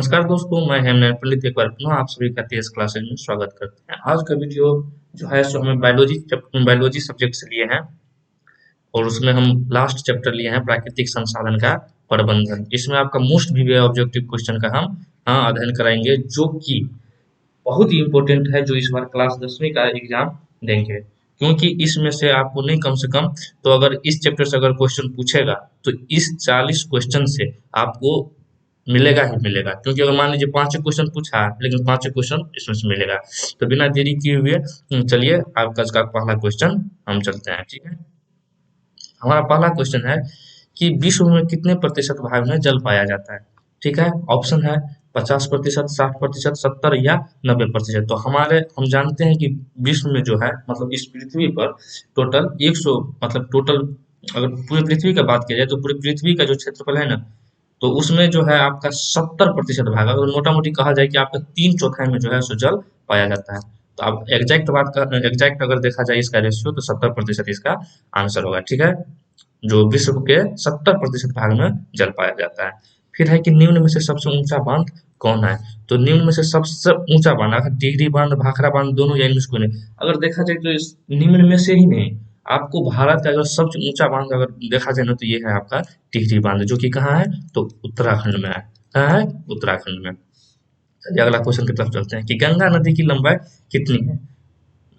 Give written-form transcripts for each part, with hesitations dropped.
नमस्कार दोस्तों, मैं हेमनैन पंडित एक बार पुनः आप सभी का तेज क्लासेज में स्वागत करते हैं। आज का वीडियो जो है सो हमें बायोलॉजी सब्जेक्ट से लिए हैं और उसमें हम लास्ट चैप्टर लिए हैं प्राकृतिक संसाधन का प्रबंधन। इसमें आपका मोस्ट वीवीआई ऑब्जेक्टिव क्वेश्चन का हम अध्ययन कराएंगे, जो कि बहुत ही इम्पोर्टेंट है, जो इस बार क्लास 10वीं का एग्जाम देंगे। क्योंकि इसमें से आपको नहीं कम से कम, तो अगर इस चैप्टर से अगर क्वेश्चन पूछेगा तो इस 40 क्वेश्चन से आपको मिलेगा ही मिलेगा। क्योंकि अगर मान लीजिए 5 क्वेश्चन पूछा है लेकिन 5 क्वेश्चन इसमें से मिलेगा। तो बिना देरी किए हुए चलिए आपका इसका पहला क्वेश्चन हम चलते हैं। ठीक है, हमारा पहला क्वेश्चन है कि विश्व में कितने प्रतिशत भाग में जल पाया जाता है। ठीक है, ऑप्शन है 50%, 60%, 70 या 90%। तो हम जानते हैं कि विश्व में जो है, मतलब इस पृथ्वी पर टोटल 100, मतलब टोटल अगर पूरी पृथ्वी का बात किया जाए तो पूरी पृथ्वी का जो क्षेत्रफल है ना, तो उसमें जो है आपका 70% भाग, अगर मोटा मोटी कहा जाए कि आपका 3/4 में जो है सो जल पाया जाता है। तो आप एग्जैक्ट अगर देखा जाए इसका रेशियो, तो 70% इसका आंसर होगा। ठीक है, जो विश्व के 70% भाग में जल पाया जाता है। फिर है कि निम्न में से सबसे ऊंचा बांध कौन है। तो निम्न में से सबसे ऊंचा बांध, अगर टिहरी बांध, भाखड़ा बांध, दोनों या इनमें से कोई नहीं, अगर देखा जाए तो इस निम्न में से ही नहीं, आपको भारत का अगर सबसे ऊंचा बांध अगर देखा जाए ना, तो ये है आपका टिहरी बांध, जो कि कहाँ है, तो उत्तराखंड में है। कहाँ है, उत्तराखंड में। चलिए अगला क्वेश्चन की तरफ चलते हैं कि गंगा नदी की लंबाई कितनी है।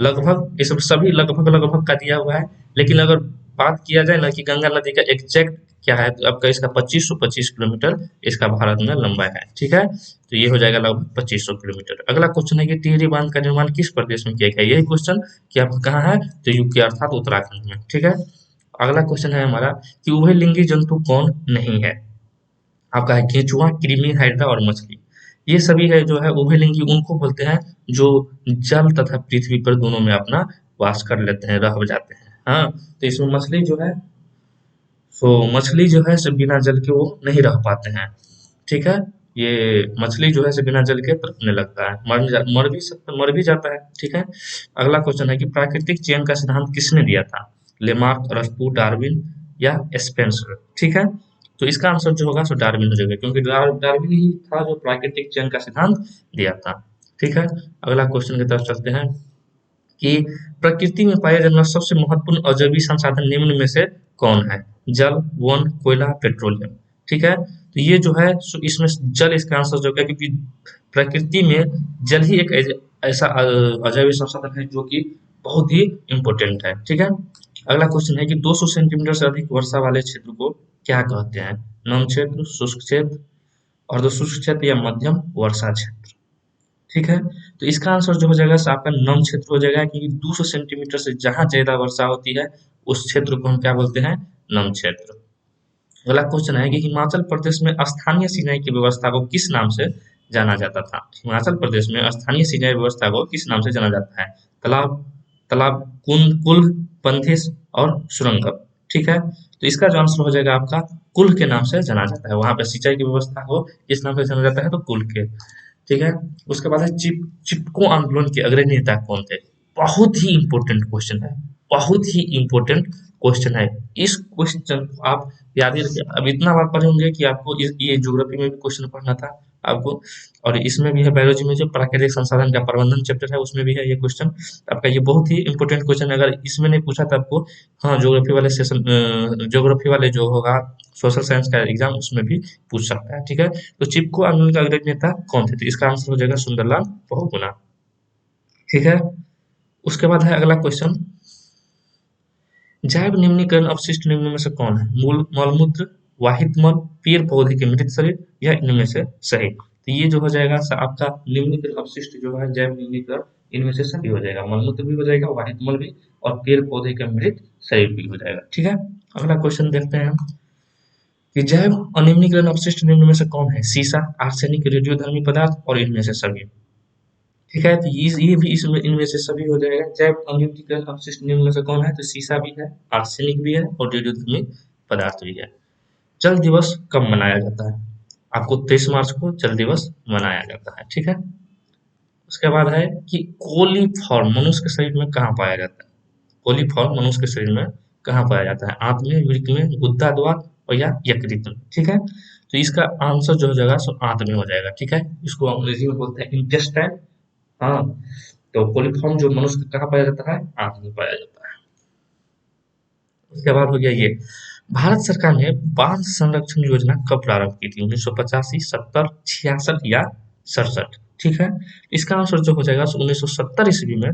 लगभग ये सब सभी लगभग लगभग का दिया हुआ है, लेकिन अगर बात किया जाए ना कि गंगा नदी का एग्जैक्ट क्या है, तो आपका इसका 2525 किलोमीटर इसका भारत में लंबाई है। ठीक है, तो ये हो जाएगा लगभग 2500 किलोमीटर। अगला क्वेश्चन है कि टिहरी बांध का निर्माण किस प्रदेश में किया गया। यही क्वेश्चन कि आपका कहाँ है, तो यूपी अर्थात उत्तराखंड में। ठीक है, अगला क्वेश्चन है हमारा कि उभयलिंगी जंतु कौन नहीं है। आपका है केंचुआ, कृमि, हाइड्रा और मछली। ये सभी है जो है उभयलिंगी उनको बोलते हैं जो जल तथा पृथ्वी पर दोनों में अपना वास कर लेते हैं, रह जाते हैं। हाँ, तो इसमें मछली जो है, सो मछली जो है सो बिना जल के वो नहीं रह पाते हैं। ठीक है, ये मछली जो है सो बिना जल के तड़पने लगता है, मर भी जाता है। ठीक है, अगला क्वेश्चन है कि प्राकृतिक चयन का सिद्धांत किसने दिया था। लेमार्क, अरस्तू, डार्विन या स्पेंसर। ठीक है, तो इसका आंसर जो होगा सो डार्विन हो जाएगा, क्योंकि डार्विन ही था जो प्राकृतिक चयन का सिद्धांत दिया था। ठीक है, अगला क्वेश्चन की तरफ चलते हैं कि प्रकृति में पाया जाने वाला सबसे महत्वपूर्ण अजैविक संसाधन निम्न में से कौन है। जल, वन, कोयला, पेट्रोलियम। ठीक है, तो ये जो है सो इसमें जल इसका आंसर जो है, क्योंकि प्रकृति में जल ही एक ऐसा अजैविक संसाधन है जो कि बहुत ही इम्पोर्टेंट है। ठीक है, अगला क्वेश्चन है कि 200 सेंटीमीटर से अधिक वर्षा वाले क्षेत्र को क्या कहते हैं। नम क्षेत्र, शुष्क क्षेत्र, अर्ध शुष्क क्षेत्र या मध्यम वर्षा क्षेत्र। ठीक है, तो इसका आंसर जो हो जाएगा सो आपका नम क्षेत्र हो जाएगा, क्योंकि 200 सेंटीमीटर से जहां ज्यादा वर्षा होती है उस क्षेत्र को हम क्या बोलते हैं, नम क्षेत्र। अगला क्वेश्चन है कि हिमाचल प्रदेश में स्थानीय सिंचाई की व्यवस्था को किस नाम से जाना जाता था। हिमाचल प्रदेश में स्थानीय सिंचाई व्यवस्था को किस नाम से जाना जाता है। तालाब, तालाब, कुंद, कुल, बंदिश और सुरंगम। ठीक है, तो इसका जो आंसर हो जाएगा आपका कुल के नाम से जाना जाता है। वहां पे सिंचाई की व्यवस्था को किस नाम से जाना जाता है, तो कुल के। ठीक है, उसके बाद है चिपको आंदोलन के अग्रणी नेता कौन थे। बहुत ही इंपॉर्टेंट क्वेश्चन है, बहुत ही इंपॉर्टेंट क्वेश्चन है। इस क्वेश्चन को आप याद ही रखिए। अब इतना बार पढ़े होंगे कि आपको ये ज्योग्राफी में भी क्वेश्चन पढ़ना था आपको, और इसमें भी है बायोलॉजी में जो प्राकृतिक संसाधन का प्रबंधन चैप्टर है उसमें भी है ये क्वेश्चन आपका। ये बहुत ही इंपॉर्टेंट क्वेश्चन है, अगर इसमें नहीं पूछा था आपको, हाँ ज्योग्राफी वाले सेशन, ज्योग्राफी वाले जो होगा सोशल साइंस का एग्जाम, उसमें भी पूछ सकता है। ठीक है, तो चिपको आंदोलन का अग्रणी नेता कौन थे, तो इसका आंसर हो जाएगा सुंदरलाल बहुगुणा। ठीक है, उसके बाद है अगला क्वेश्चन, जैव निम्नीकरण अपशिष्ट निम्न में से कौन है। मूल, मलमूत्र, वाहित मल, पेड़ पौधे के मृत शरीर या इनमें से सही। तो ये जो हो जाएगा आपका निम्नीकरण अपशिष्ट जो है जैव निम्नीकरण, इनमें से सभी हो जाएगा। मलमूत्र भी हो जाएगा, वाहित मल भी, और पेड़ पौधे का मृत शरीर भी हो जाएगा। ठीक है, अगला क्वेश्चन देखते हैं कि जैव अनिम्नीकरण अपशिष्ट निम्न में से कौन है। सीसा, आर्सेनिक, रेडियोधर्मी पदार्थ और इनमें से सभी। ठीक है, तो ये भी इसमें इनमें से सभी हो जाएगा। जैव अनिम्नीकरण अपशिष्ट निम्न में से कौन है, तो सीसा भी है, आर्सेनिक भी है और रेडियोधर्मी पदार्थ भी है। जल दिवस कब मनाया जाता है। आपको 23 मार्च को जल दिवस मनाया जाता है। ठीक है, उसके बाद है कि कोलीफॉर्म मनुष्य के शरीर में कहाँ पाया जाता है। कोलीफॉर्म मनुष्य के शरीर में कहाँ पाया जाता है। आंत में, वृक्क में, गुद्दा द्वार और या यकृत में। ठीक है, तो इसका आंसर जो हो जाएगा सो आंत में हो जाएगा। ठीक है, इसको अंग्रेजी में बोलते हैं इंटेस्टाइन। हाँ, तो कोलिफॉर्म जो मनुष्य कहाँ पाया जाता है, आंत में पाया जाता है। उसके बाद हो गया ये, भारत सरकार ने बांध संरक्षण योजना कब प्रारंभ की थी, 1985, 70, 66 या 67। ठीक है, इसका आंसर जो हो जाएगा 1970 ईस्वी में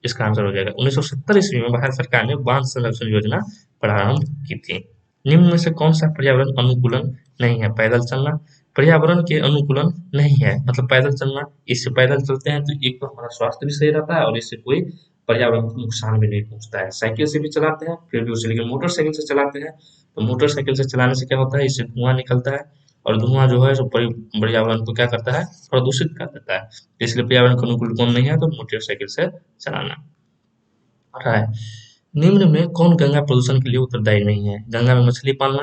इसका आंसर हो जाएगा 1970 ईस्वी में भारत सरकार ने बांध संरक्षण योजना प्रारंभ की थी। निम्न में से कौन सा पर्यावरण अनुकूलन नहीं है, पैदल चलना पर्यावरण के अनुकूलन नहीं है, मतलब पैदल चलना, इससे पैदल चलते हैं तो एक तो हमारा स्वास्थ्य भी सही रहता है और इससे कोई पर्यावरण को नुकसान भी नहीं पहुंचता है। साइकिल से भी चलाते हैं फिर भी उसे, लेकिन मोटरसाइकिल से चलाते हैं तो मोटरसाइकिल से चलाने से क्या होता है, इससे धुआं निकलता है और धुआं जो है पर्यावरण को क्या करता है, प्रदूषित कर देता है। इसलिए पर्यावरण के अनुकूल कौन नहीं है, तो मोटरसाइकिल से चलाना। रहा है, निम्न में कौन गंगा प्रदूषण के लिए उत्तरदायी नहीं है, गंगा में मछली पालना,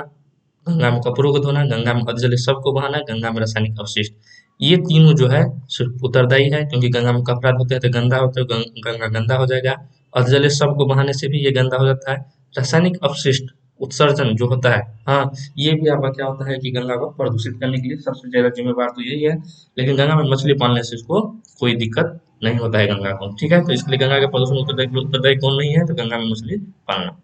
गंगा में कपड़ों को धोना, गंगा में अधजल शव को बहाना, गंगा में रासायनिक अवशिष्ट। ये तीनों जो है सिर्फ उत्तरदायी है, क्योंकि गंगा में कपड़ा धोते हैं तो गंदा होता है, गंगा गंदा हो जाएगा। अधजल शव को बहाने से भी ये गंदा हो जाता है। रासायनिक अपशिष्ट उत्सर्जन जो होता है, हाँ, ये भी आपका क्या होता है कि गंगा को प्रदूषित करने के लिए सबसे ज्यादा जिम्मेवार तो यही है। लेकिन गंगा में मछली पालने से इसको कोई दिक्कत नहीं होता है गंगा को। ठीक है, तो इसके लिए गंगा के प्रदूषण उत्तरदायी कौन नहीं है, तो गंगा में मछली पालना।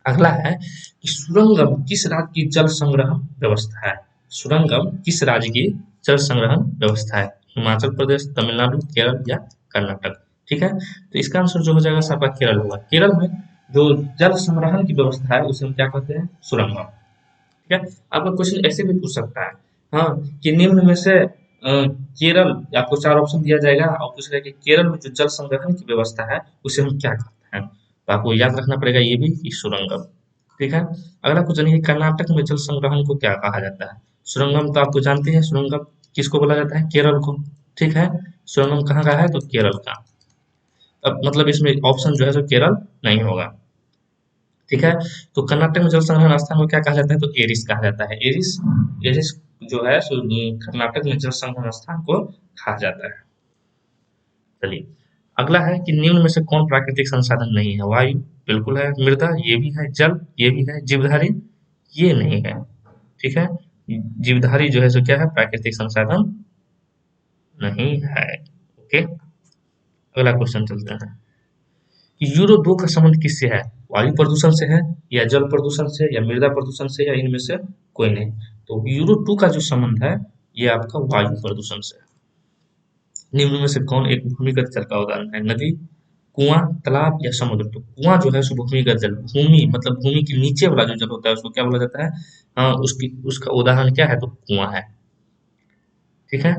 अगला है कि सुरंगम किस राज्य की जल संग्रहण व्यवस्था है, सुरंगम किस राज्य की जल संग्रहण व्यवस्था है, हिमाचल प्रदेश, तमिलनाडु, केरल या कर्नाटक। ठीक है, तो इसका आंसर जो हो जाएगा सबका केरल होगा। केरल में जो जल संग्रहण की व्यवस्था है उसे हम क्या कहते हैं, सुरंगम। ठीक है, आपका क्वेश्चन ऐसे भी पूछ सकता है, हाँ, कि निम्न में से केरल, आपको चार ऑप्शन दिया जाएगा और पूछ रहा है कि केरल में जो जल संग्रहण की व्यवस्था है उसे हम क्या कहते हैं, तो आपको याद रखना पड़ेगा ये भी कि सुरंगम। ठीक है, अगर आपको जानिए कर्नाटक में जल संग्रहण को क्या कहा जाता है, सुरंगम तो आपको जानते हैं, सुरंगम किसको बोला जाता है, केरल को। ठीक है, सुरंगम कहाँ का है, तो केरल का। अब मतलब इसमें ऑप्शन जो है तो केरल नहीं होगा। ठीक है, तो कर्नाटक में जल संग्रहण स्थान को क्या कहा जाता है, तो एरिस कहा जाता है। एरिस, एरिस जो है सो कर्नाटक में जल संग्रहण स्थान को कहा जाता है। चलिए, अगला है कि निम्न में से कौन प्राकृतिक संसाधन नहीं है, वायु बिल्कुल है, मृदा ये भी है, जल ये भी है, जीवधारी ये नहीं है। ठीक है, जीवधारी जो है सो क्या है, प्राकृतिक संसाधन नहीं है। ओके, अगला क्वेश्चन चलते हैं कि यूरो 2 का संबंध किससे है, वायु प्रदूषण से है या जल प्रदूषण से या मृदा प्रदूषण से या इनमें से कोई नहीं। तो यूरो 2 का जो संबंध है ये आपका वायु प्रदूषण से है। निम्न में से कौन एक भूमिगत जल का उदाहरण है, नदी, कुआं, तालाब या समुद्र। तो कुआं जो है सो भूमिगत जल, भूमि मतलब भूमि के नीचे वाला जो जल होता है उसको क्या बोला जाता है, उसकी उसका उदाहरण क्या है, तो कुआं है। ठीक है,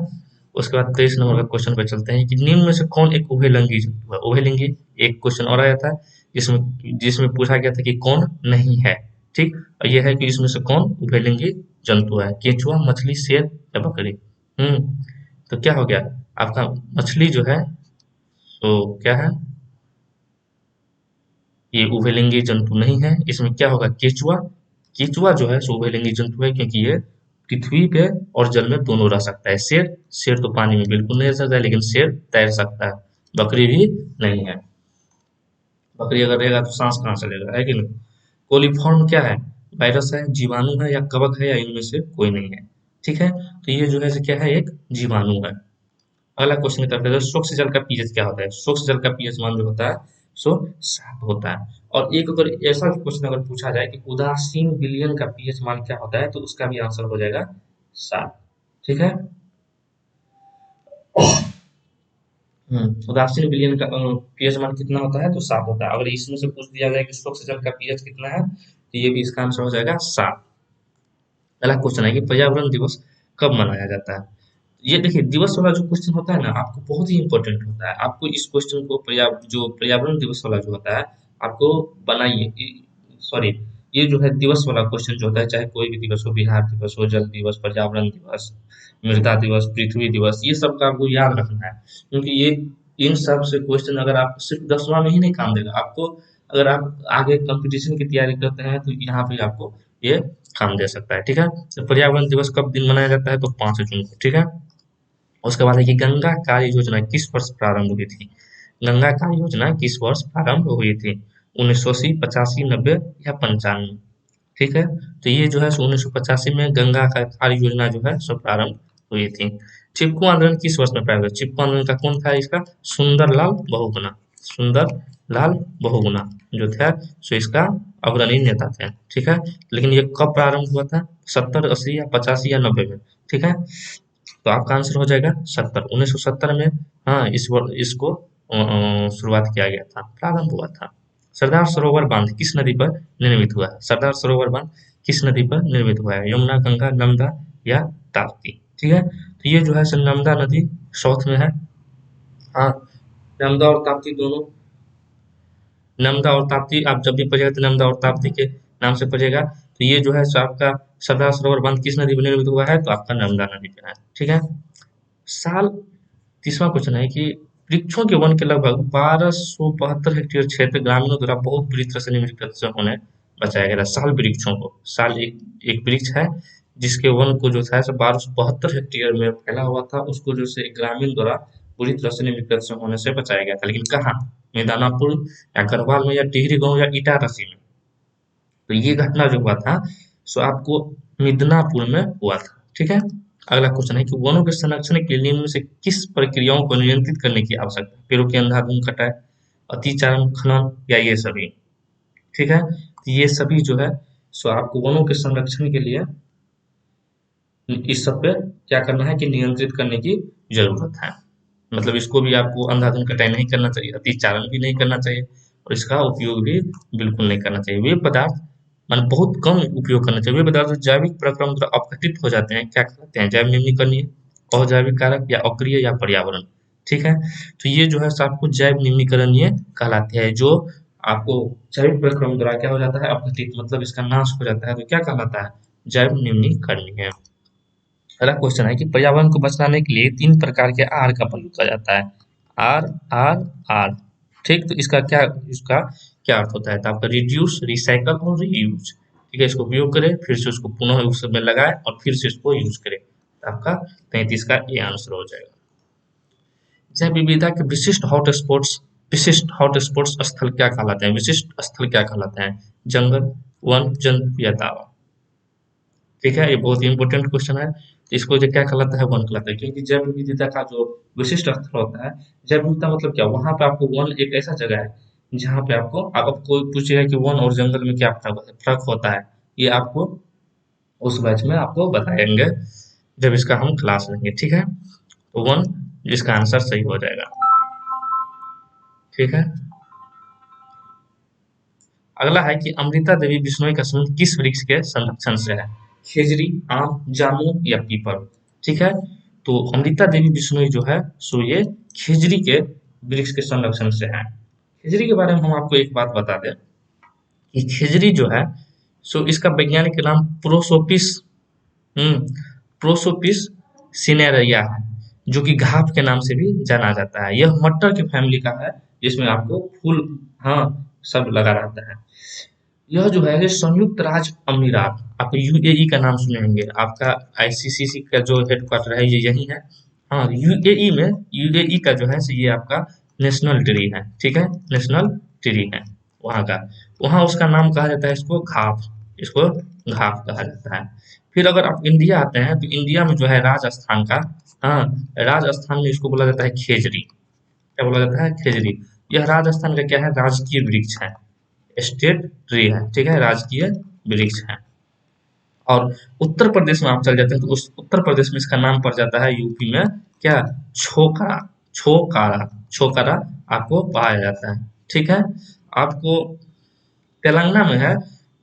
उसके बाद 23 नंबर का क्वेश्चन पे चलते हैं कि निम्न में से कौन एक उभयलिंगी जंतु है, उभयलिंगी एक क्वेश्चन और आया था जिसमें जिसमें पूछा गया था कि कौन नहीं है। ठीक, और यह है कि इसमें से कौन उभयलिंगी जंतु है, केंचुआ, मछली, शेर या बकरी। तो क्या हो गया आपका, मछली जो है तो क्या है, ये उभयलिंगी जंतु नहीं है। इसमें क्या होगा, केचुआ, केचुआ जो है सो उभयलिंगी जंतु है क्योंकि ये पृथ्वी पे और जल में दोनों रह सकता है। शेर, शेर तो पानी में बिल्कुल नहीं रह सकता है लेकिन शेर तैर सकता है। बकरी भी नहीं है, बकरी अगर रहेगा तो सांस कहाँ चलेगा, है कि नहीं। कोलीफॉर्म क्या है, वायरस है, जीवाणु है या कवक है या इनमें से कोई नहीं है। ठीक है, तो ये जो है क्या है, एक जीवाणु है। अगला क्वेश्चन की तरफ चलते हैं, स्वच्छ जल का पीएच क्या होता है, स्वच्छ जल का पीएच मान जो होता है सो 7 होता है। और एक अगर ऐसा क्वेश्चन अगर पूछा जाए कि उदासीन विलयन का पीएच मान क्या होता है, तो उसका भी आंसर हो जाएगा 7। ठीक है, उदासीन विलयन का पीएच मान कितना होता है, तो 7 होता है। अगर इसमें से पूछ दिया जाए कि स्वच्छ जल का पीएच कितना है, तो ये भी इसका आंसर हो जाएगा 7। अगला क्वेश्चन है कि पर्यावरण दिवस कब मनाया जाता है। ये देखिए दिवस वाला जो क्वेश्चन होता है ना, आपको बहुत ही इंपॉर्टेंट होता है। आपको इस क्वेश्चन को जो पर्यावरण दिवस वाला जो होता है आपको बनाइए, सॉरी, ये जो है दिवस वाला क्वेश्चन जो होता है, चाहे कोई भी दिवस हो, बिहार दिवस हो, जल दिवस, पर्यावरण दिवस, मृदा दिवस, पृथ्वी दिवस, ये सब का आपको याद रखना है। क्योंकि ये इन सब से क्वेश्चन अगर आप सिर्फ 10वां में ही नहीं काम देगा आपको, अगर आप आगे कंपटीशन की तैयारी करते हैं तो यहाँ पे आपको ये काम दे सकता है। ठीक है, तो पर्यावरण दिवस कब दिन मनाया जाता है, तो 5 जून को। ठीक है, उसके बाद है कि गंगा कार्य योजना किस वर्ष प्रारंभ हुई थी, गंगा कार्य योजना किस वर्ष प्रारंभ हुई थी, 1980, 85, 90 या 95। ठीक है। तो ये जो है 1985 में गंगा का कार्य योजना जो है सो प्रारंभ हुई थी। चिपको आंदोलन किस वर्ष में प्रारंभ हुआ? चिपको आंदोलन का कौन था इसका? सुंदरलाल बहुगुणा। सुंदरलाल बहुगुणा जो था सो इसका अग्रणी नेता थे। ठीक है। लेकिन ये कब प्रारंभ हुआ था? 70, 80 या 85 या 90 में? ठीक है। तो आपका आंसर हो जाएगा 70। 1970 में हाँ इसको शुरुआत किया गया था, प्रारंभ हुआ था। सरदार सरोवर बांध किस नदी पर निर्मित हुआ है? सरदार सरोवर बांध किस नदी पर निर्मित हुआ है? यमुना, गंगा, नर्मदा या ताप्ती? ठीक है। तो ये जो है नर्मदा नदी साउथ में है। हाँ, नर्मदा और ताप्ती दोनों। नर्मदा और ताप्ती आप जब भी पढ़िएगा तो नर्मदा और ताप्ती के नाम से पढ़िएगा। तो ये जो है सो आपका सरदार सरोवर बांध किस नदी पर निर्मित हुआ है? तो आपका नर्मदा नदी पे है। ठीक है। साल तीसरा क्वेश्चन है कि वृक्षों के वन के लगभग 1272 हेक्टेयर क्षेत्र ग्रामीणों द्वारा बहुत बुरी तरह से निम्नलिखित से होने बचाया गया था। साल वृक्षों को, साल एक वृक्ष है जिसके वन को जो था 1272 हेक्टेयर में फैला हुआ था, उसको जो से ग्रामीण द्वारा बुरी तरह से निम्नलिखित से होने से बचाया गया था। लेकिन कहाँ? मैदानापुर या गढ़वाल में या टिहरी गांव या इटारसी में? तो ये घटना जो हुआ था सो आपको मिदनापुर में हुआ था। ठीक है। अगला क्वेश्चन है कि वनों के संरक्षण के लिए निम्न में से किस प्रक्रियाओं को नियंत्रित करने की आवश्यकता है? पेड़ों की अंधाधुंध कटाई, अतिचारण, खनन या ये सभी? ठीक है। तो ये सभी जो है सो आपको वनों के संरक्षण के लिए इस सब पे क्या करना है कि नियंत्रित करने की जरूरत है। मतलब इसको भी आपको अंधाधुंध कटाई नहीं करना चाहिए, अतिचारण भी नहीं करना चाहिए और इसका उपयोग भी बिल्कुल नहीं करना चाहिए। वे पदार्थ मान बहुत कम उपयोग करना चाहिए। वे पदार्थ जो जैविक प्रक्रम द्वारा अपघटित हो जाते हैं क्या कहलाते हैं? जैव निम्नीकरणीय, अजैविक कारक या अक्रिय या पर्यावरण? ठीक है। तो ये जो है आपको जैव निम्नीकरणीय कहलाते हैं। जो आपको जैविक प्रक्रम द्वारा क्या हो जाता है? अपघटित, मतलब इसका नाश हो जाता है, तो क्या कहलाता है? जैव निम्नीकरणीय। अगला क्वेश्चन है कि पर्यावरण को बचाने के लिए 3 प्रकार के आर का प्रयोग किया जाता है। R R R. ठीक। तो इसका क्या अर्थ होता है? तो आपका रिड्यूस, रिसाइकल और रीयूज। ठीक है। इसको उपयोग करें, फिर से उसको पुनः उसमें लगाए और फिर से इसको यूज करें। तो आपका 33 का ये आंसर हो जाएगा। जैव विविधता के विशिष्ट हॉटस्पॉट्स स्थल क्या कहलाते हैं? विशिष्ट स्थल क्या कहलाते हैं? जंगल, वन, जंतु या तावा? ठीक है। ये बहुत ही इंपॉर्टेंट क्वेश्चन है। इसको जो क्या कहलाता है? वन कहलाता है, क्योंकि जैव विविधता का जो विशिष्ट स्थल होता है, जैव विविधता मतलब क्या? वहां पे आपको वन एक ऐसा जगह है जहाँ पे आपको आप कोई पूछेगा कि वन और जंगल में क्या फर्क होता है, ये आपको उस बैच में आपको बताएंगे जब इसका हम क्लास लेंगे। ठीक है। तो वन जिसका आंसर सही हो जाएगा। ठीक है। अगला है कि अमृता देवी बिश्नोई का संबंध किस वृक्ष के संरक्षण से है? खेजड़ी, आम, जामुन या पीपल? ठीक है। तो अमृता देवी बिश्नोई जो है सो ये खेजड़ी के वृक्ष के संरक्षण से है। खेजड़ी के बारे में हम आपको एक बात बता दें कि खेजड़ी जो है सो इसका वैज्ञानिक नाम प्रोसोपिस प्रोसोपिस सिनेरिया है, जो कि घाप के नाम से भी जाना जाता है। यह मटर के फैमिली का है जिसमें आपको फूल हाँ सब लगा रहता है। यह जो है संयुक्त राज्य अमीरात, आप यूएई का नाम सुने होंगे। आपका आईसीसीसी का जो हेडक्वार्टर है ये यही है। हाँ, यूएई में यूएई का जो है ये आपका नेशनल ट्री है। ठीक है। नेशनल ट्री है वहाँ का। वहाँ उसका नाम कहा जाता है इसको घाप। इसको घाप कहा जाता है। फिर अगर आप इंडिया आते हैं तो इंडिया में जो है राजस्थान का, हाँ, राजस्थान में इसको बोला जाता है खेजड़ी। क्या बोला जाता है? खेजड़ी। यह राजस्थान का क्या है? राजकीय वृक्ष है, स्टेट ट्री है। ठीक है। राजकीय वृक्ष है। और उत्तर प्रदेश में आप चल जाते हैं तो उस उत्तर प्रदेश में इसका नाम पड़ जाता है यूपी में क्या? छोकरा। छोकारा। छोकारा आपको पाया जाता है। ठीक है। आपको तेलंगाना में है,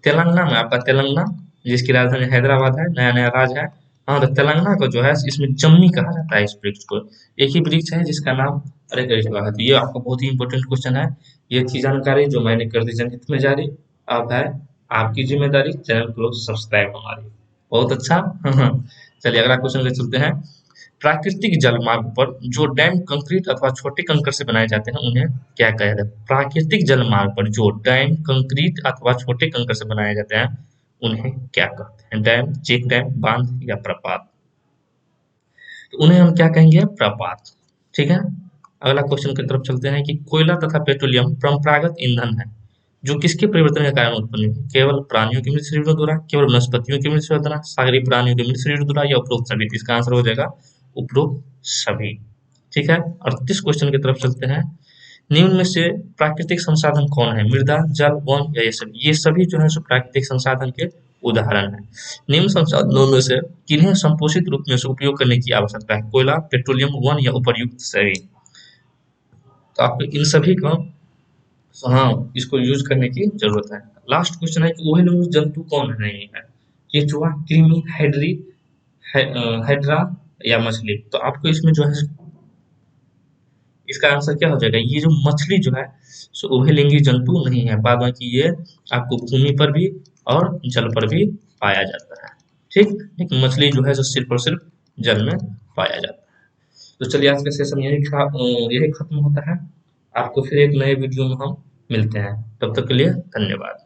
तेलंगाना में आपका तेलंगाना जिसकी राजधानी हैदराबाद है, नया नया राज्य है। हाँ, तो तेलंगाना को जो है इसमें जम्मी कहा जाता है। इस वृक्ष को एक ही वृक्ष है जिसका नाम अलग अलग जगह है। तो ये आपका बहुत ही इंपॉर्टेंट क्वेश्चन है। ये थी जानकारी जो मैंने कर दी जनहित में जारी। अब है आपकी जिम्मेदारी चैनल को सब्सक्राइब हमारी। बहुत अच्छा। चलिए अगला क्वेश्चन पे चलते हैं। प्राकृतिक जल मार्ग पर जो डैम कंक्रीट अथवा छोटे कंकड़ से बनाए जाते हैं उन्हें क्या कहा जाता है? प्राकृतिक जल मार्ग पर जो डैम कंक्रीट अथवा छोटे कंकड़ से बनाए जाते हैं उन्हें क्या कहते हैं? डैम, चेक डैम, बांध या प्रपात? तो उन्हें हम क्या कहेंगे? प्रपात। ठीक है। अगला क्वेश्चन की तरफ चलते हैं कि कोयला तथा पेट्रोलियम परंपरागत ईंधन है जो किसके परिवर्तन के कारण उत्पन्न हुई? केवल प्राणियों के मृत शरीरों द्वारा, केवल वनस्पतियों के मृत शरीरों द्वारा, सागरीय प्राणियों के मृत शरीरों द्वारा, या उपरोक्त सभी? तो इसका आंसर हो जाएगा उपरोक्त सभी। ठीक है, 38 क्वेश्चन की तरफ चलते हैं। निम्न में से प्राकृतिक संसाधन कौन है? मृदा, जल, वन या ये सभी? ये सभी जो है सो प्राकृतिक संसाधन के उदाहरण है। निम्न संसाधनों में से किन्हें संपोषित रूप में से उपयोग करने की आवश्यकता है? कोयला, पेट्रोलियम, वन या उपर्युक्त सभी? तो आपको इन सभी का हाँ इसको यूज करने की जरूरत है। लास्ट क्वेश्चन है कि उभयलिंगी जंतु कौन नहीं है? केंचुआ, कृमि, हाइड्रा या मछली? तो आपको इसमें जो है इसका आंसर क्या हो जाएगा? ये जो मछली जो है सो उभयलिंगी जंतु नहीं है, बाद बाकी ये आपको भूमि पर भी और जल पर भी पाया जाता है। ठीक, लेकिन मछली जो है सो सिर्फ और सिर्फ जल में पाया जाता है। तो चलिए आज का सेशन यही खत्म होता है। आपको फिर एक नए वीडियो में हम मिलते हैं, तब तक के लिए धन्यवाद।